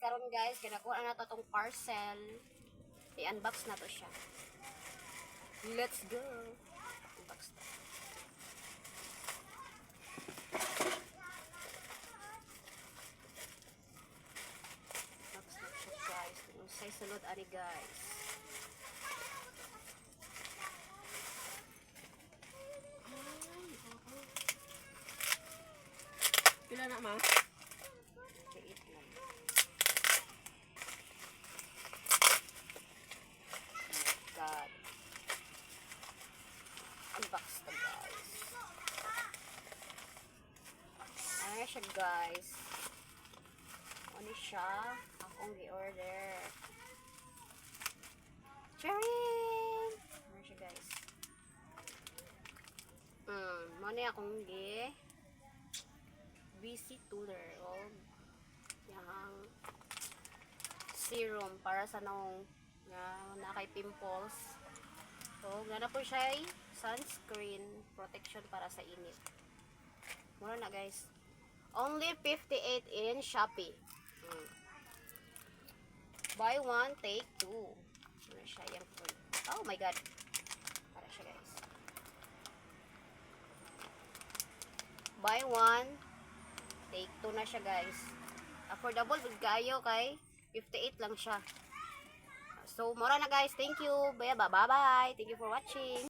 karon guys, kinakuha na to tong parcel. I-unbox na to siya. Let's go. Unbox to. Unbox na siya guys. Say sulod ani guys. Pila na ma? Liit lang. God. Unbox to guys. Ayan siya guys. Ano siya? Akong i-order. Charing! Ayan siya guys. Muna akong BC Tuller. O, yung serum para sa nung na kay pimples. So, gana po siya ay sunscreen protection para sa init. Mura na guys. Only 58 in Shopee. Buy one, take two. Mura siya yung food. Oh my god. Para siya guys. Buy one, take two na siya guys. Affordable kayo kay 58 lang siya. So, mura na guys. Thank you. Bye bye. Thank you for watching.